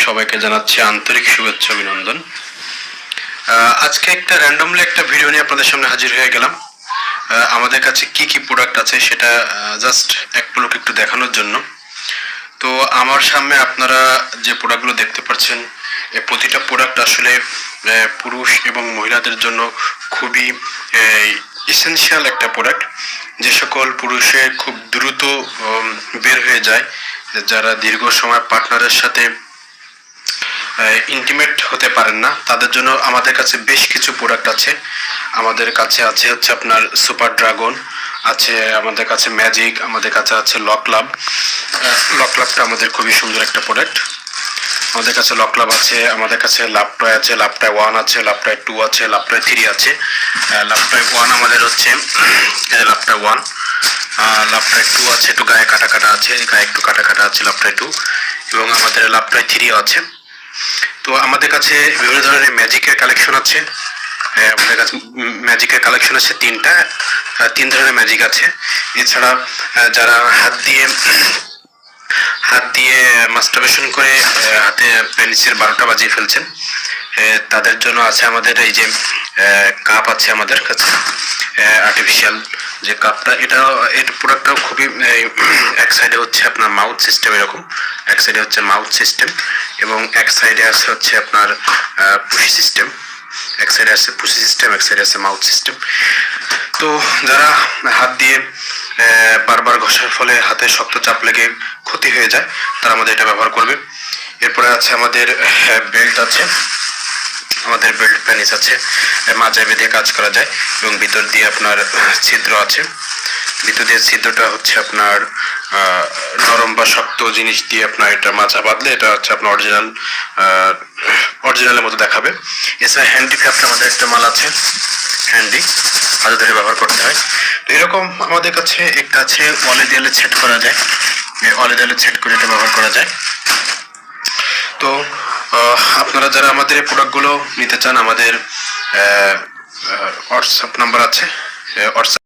সবাইকে জানাচ্ছি আন্তরিক শুভেচ্ছা অভিনন্দন। আজকে একটা র্যান্ডমলি একটা ভিডিও নিয়ে আপনাদের সামনে হাজির হয়ে গেলাম। আমাদের কাছে কি কি প্রোডাক্ট আছে সেটা জাস্ট এক পলক একটু দেখানোর জন্য। তো আমার সামনে আপনারা যে প্রোডাক্টগুলো দেখতে পাচ্ছেন, প্রতিটা প্রোডাক্ট আসলে পুরুষ এবং মহিলাদের জন্য খুবই এসেনশিয়াল একটা প্রোডাক্ট। যে সকল পুরুষের খুব দ্রুত বের হয়ে যায়, যারা দীর্ঘ সময় পার্টনারের সাথে ইন্টিমেট হতে পারেন না, তাদের জন্য আমাদের কাছে বেশ কিছু প্রোডাক্ট আছে। আমাদের কাছে আছে হচ্ছে আপনার সুপার ড্রাগন আছে, আমাদের কাছে ম্যাজিক, আমাদের কাছে আছে লকলাভ। লকলাভটা আমাদের খুবই সুন্দর একটা প্রোডাক্ট। আমাদের কাছে লকলাভ আছে, আমাদের কাছে লাভটয় আছে, লাভটয় 1 আছে, লাভটয় 2 আছে, লাভটয় 3 আছে। লাভটয় 1 আমাদের হচ্ছে লাভটয় 1, লাভটয় 2 আছে, একটু গায়ে কাটা কাটা আছে, গায়ে একটু কাটা কাটা আছে লাভটয় 2, এবং আমাদের লাভটয় 3 আছে। তো আমাদের কাছে বিভিন্ন ধরনের ম্যাজিকের কালেকশন আছে। আমাদের কাছে ম্যাজিকের কালেকশন আছে তিন ধরনের ম্যাজিক আছে। এছাড়া যারা হাত দিয়ে মাস্টারবেশন করে হাতে পেনিসের 12টা বাজিয়ে ফেলছেন, তাদের জন্য আছে আমাদের এই যে কাপ আছে আমাদের কাছে, আর্টিফিশিয়াল যে কাপটা, এর প্রোডাক্টটাও খুবই, এক সাইডে হচ্ছে আপনার মাউথ সিস্টেম, এরকম এক সাইডে হচ্ছে মাউথ সিস্টেম এবং এক সাইডে আছে হচ্ছে আপনার পুশি সিস্টেম। এক সাইডে আছে পুশি সিস্টেম, এক সাইডে আছে মাউথ সিস্টেম। তো যারা হাত দিয়ে বারবার ঘষার ফলে হাতে শক্ত চাপ লেগে ক্ষতি হয়ে যায়, তারা আমাদের এটা ব্যবহার করবে। এরপরে আছে আমাদের বেল্ট আছে, আমাদের বেল্ট পেনিস আছে, মাজায় বেঁধে কাজ করা যায় এবং ভিতর দিয়ে আপনার ছিদ্র আছে। ভিতর দিয়ে ছিদ্রটা হচ্ছে আপনার নরম বা শক্ত জিনিস দিয়ে আপনার এটা মাজা বাঁধলে এটা হচ্ছে আপনার অরিজিনালের মতো দেখাবে। এছাড়া হ্যান্ডি ক্রাফট আমাদের একটা মাল আছে, হ্যান্ডি হাতে ধরে ব্যবহার করতে হয়। তো এরকম আমাদের কাছে একটা আছে, ওয়ালে দেয়ালে সেট করা যায়, ওয়ালে দেয়ালে সেট করে এটা ব্যবহার করা যায়। তো আপনারা যারা আমাদের এই প্রোডাক্টগুলো নিতে চান, আমাদের হোয়াটসঅ্যাপ নাম্বার আছে, হোয়াটসঅ্যাপ